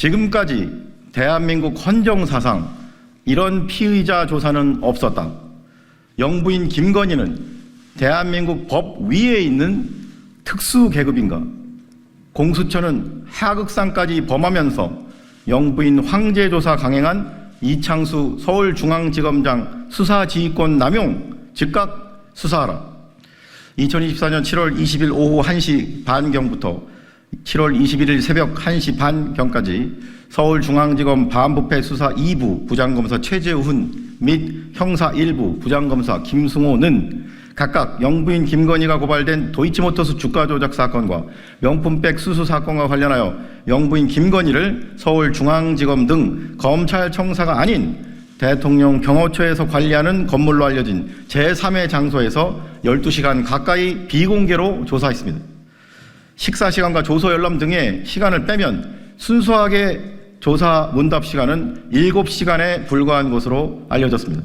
지금까지 대한민국 헌정사상 이런 피의자 조사는 없었다. 영부인 김건희는 대한민국 법 위에 있는 특수 계급인가? 공수처는 하극상까지 범하면서 영부인 황제 조사 강행한 이창수 서울중앙지검장 수사지휘권 남용 즉각 수사하라. 2024년 7월 20일 오후 1시 반경부터 7월 21일 새벽 1시 반경까지 서울중앙지검 반부패 수사 2부 부장검사 최재훈 및 형사 1부 부장검사 김승호는 각각 영부인 김건희가 고발된 도이치모터스 주가 조작 사건과 명품백 수수 사건과 관련하여 영부인 김건희를 서울중앙지검 등 검찰청사가 아닌 대통령 경호처에서 관리하는 건물로 알려진 제3의 장소에서 12시간 가까이 비공개로 조사했습니다. 식사 시간과 조서 열람 등의 시간을 빼면 순수하게 조사 문답 시간은 7시간에 불과한 것으로 알려졌습니다.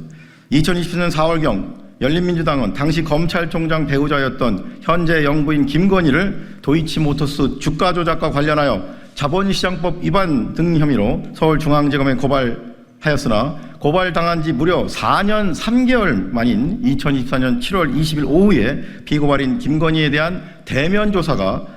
2020년 4월경 열린민주당은 당시 검찰총장 배우자였던 현재 영부인 김건희를 도이치모터스 주가 조작과 관련하여 자본시장법 위반 등 혐의로 서울중앙지검에 고발하였으나 고발당한 지 무려 4년 3개월 만인 2024년 7월 20일 오후에 피고발인 김건희에 대한 대면 조사가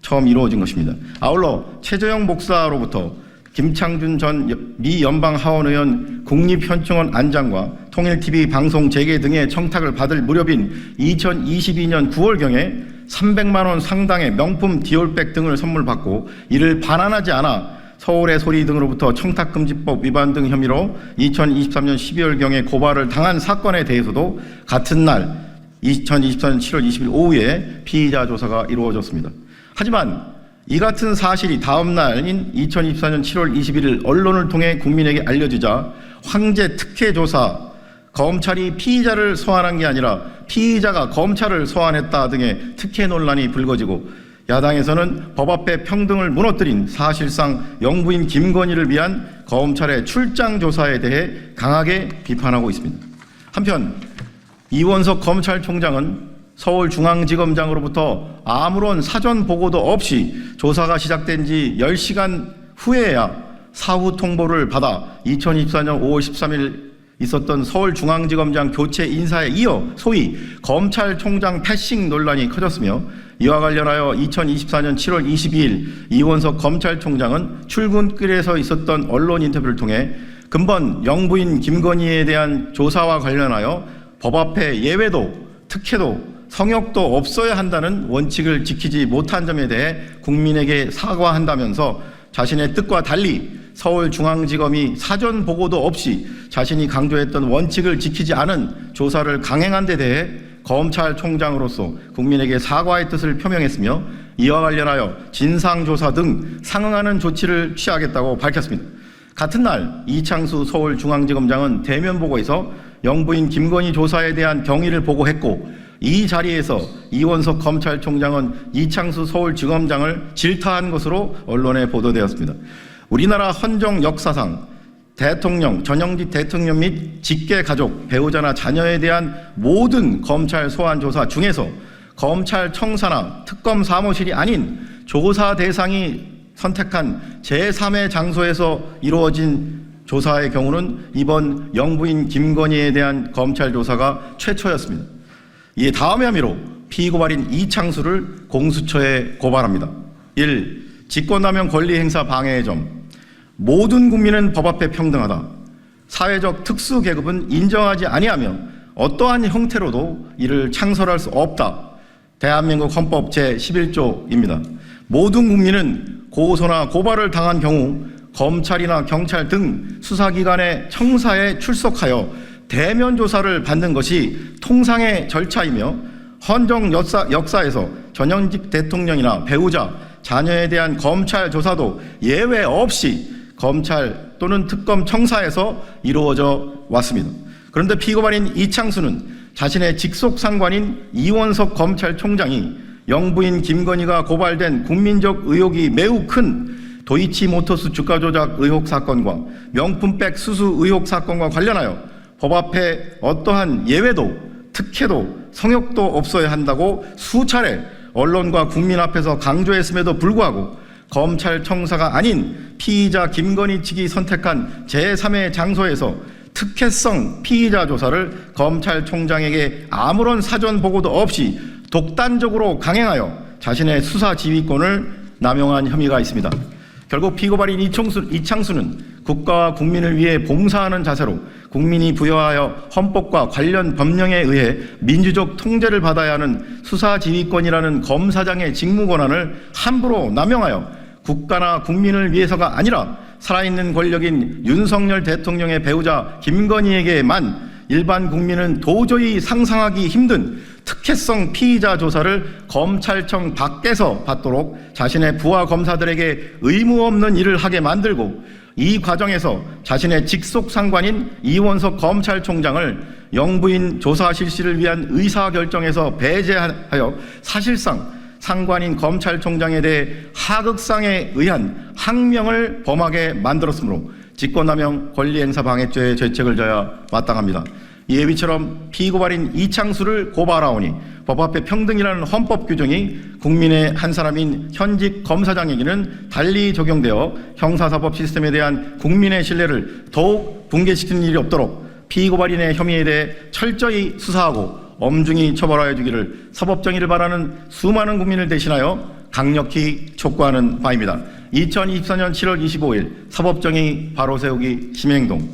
처음 이루어진 것입니다. 아울러 최재형 목사로부터 김창준 전 미 연방하원의원 국립현충원 안장과 통일TV 방송 재개 등의 청탁을 받을 무렵인 2022년 9월경에 300만 원 상당의 명품 디올백 등을 선물 받고 이를 반환하지 않아 서울의 소리 등으로부터 청탁금지법 위반 등 혐의로 2023년 12월경에 고발을 당한 사건에 대해서도 같은 날 2024년 7월 20일 오후에 피의자 조사가 이루어졌습니다. 하지만 이 같은 사실이 다음 날인 2024년 7월 21일 언론을 통해 국민에게 알려지자 황제 특혜 조사, 검찰이 피의자를 소환한 게 아니라 피의자가 검찰을 소환했다 등의 특혜 논란이 불거지고 야당에서는 법 앞에 평등을 무너뜨린 사실상 영부인 김건희를 위한 검찰의 출장 조사에 대해 강하게 비판하고 있습니다. 한편 이원석 검찰총장은 서울중앙지검장으로부터 아무런 사전 보고도 없이 조사가 시작된 지 10시간 후에야 사후 통보를 받아 2024년 5월 13일 있었던 서울중앙지검장 교체 인사에 이어 소위 검찰총장 패싱 논란이 커졌으며 이와 관련하여 2024년 7월 22일 이원석 검찰총장은 출근길에서 있었던 언론 인터뷰를 통해 근본 영부인 김건희에 대한 조사와 관련하여 법 앞에 예외도 특혜도 성역도 없어야 한다는 원칙을 지키지 못한 점에 대해 국민에게 사과한다면서 자신의 뜻과 달리 서울중앙지검이 사전 보고도 없이 자신이 강조했던 원칙을 지키지 않은 조사를 강행한 데 대해 검찰총장으로서 국민에게 사과의 뜻을 표명했으며 이와 관련하여 진상조사 등 상응하는 조치를 취하겠다고 밝혔습니다. 같은 날 이창수 서울중앙지검장은 대면 보고에서 영부인 김건희 조사에 대한 경위를 보고했고 이 자리에서 이원석 검찰총장은 이창수 서울지검장을 질타한 것으로 언론에 보도되었습니다. 우리나라 헌정 역사상 대통령, 전형직 대통령 및 직계 가족, 배우자나 자녀에 대한 모든 검찰 소환 조사 중에서 검찰청사나 특검 사무실이 아닌 조사 대상이 선택한 제3의 장소에서 이루어진 조사의 경우는 이번 영부인 김건희에 대한 검찰 조사가 최초였습니다. 이에 다음의 혐의로 피고발인 이창수를 공수처에 고발합니다. 1. 직권남용 권리행사 방해의 점. 모든 국민은 법 앞에 평등하다. 사회적 특수계급은 인정하지 아니하며 어떠한 형태로도 이를 창설할 수 없다. 대한민국 헌법 제11조입니다. 모든 국민은 고소나 고발을 당한 경우 검찰이나 경찰 등 수사기관의 청사에 출석하여 대면 조사를 받는 것이 통상의 절차이며 헌정 역사에서 전현직 대통령이나 배우자, 자녀에 대한 검찰 조사도 예외 없이 검찰 또는 특검 청사에서 이루어져 왔습니다. 그런데 피고발인 이창수는 자신의 직속 상관인 이원석 검찰총장이 영부인 김건희가 고발된 국민적 의혹이 매우 큰 도이치모터스 주가 조작 의혹 사건과 명품백 수수 의혹 사건과 관련하여 법 앞에 어떠한 예외도 특혜도 성역도 없어야 한다고 수차례 언론과 국민 앞에서 강조했음에도 불구하고 검찰청사가 아닌 피의자 김건희 측이 선택한 제3의 장소에서 특혜성 피의자 조사를 검찰총장에게 아무런 사전 보고도 없이 독단적으로 강행하여 자신의 수사 지휘권을 남용한 혐의가 있습니다. 결국 피고발인 이창수는 국가와 국민을 위해 봉사하는 자세로 국민이 부여하여 헌법과 관련 법령에 의해 민주적 통제를 받아야 하는 수사지휘권이라는 검사장의 직무권한을 함부로 남용하여 국가나 국민을 위해서가 아니라 살아있는 권력인 윤석열 대통령의 배우자 김건희에게만 일반 국민은 도저히 상상하기 힘든 특혜성 피의자 조사를 검찰청 밖에서 받도록 자신의 부하 검사들에게 의무 없는 일을 하게 만들고 이 과정에서 자신의 직속 상관인 이원석 검찰총장을 영부인 조사 실시를 위한 의사결정에서 배제하여 사실상 상관인 검찰총장에 대해 하극상에 의한 항명을 범하게 만들었으므로 직권남용 권리행사방해죄의 죄책을 져야 마땅합니다. 이에 위처럼 피고발인 이창수를 고발하오니 법 앞에 평등이라는 헌법 규정이 국민의 한 사람인 현직 검사장에게는 달리 적용되어 형사사법 시스템에 대한 국민의 신뢰를 더욱 붕괴시키는 일이 없도록 피고발인의 혐의에 대해 철저히 수사하고 엄중히 처벌하여 주기를 사법정의를 바라는 수많은 국민을 대신하여 강력히 촉구하는 바입니다. 2024년 7월 25일 사법정의 바로세우기 시민행동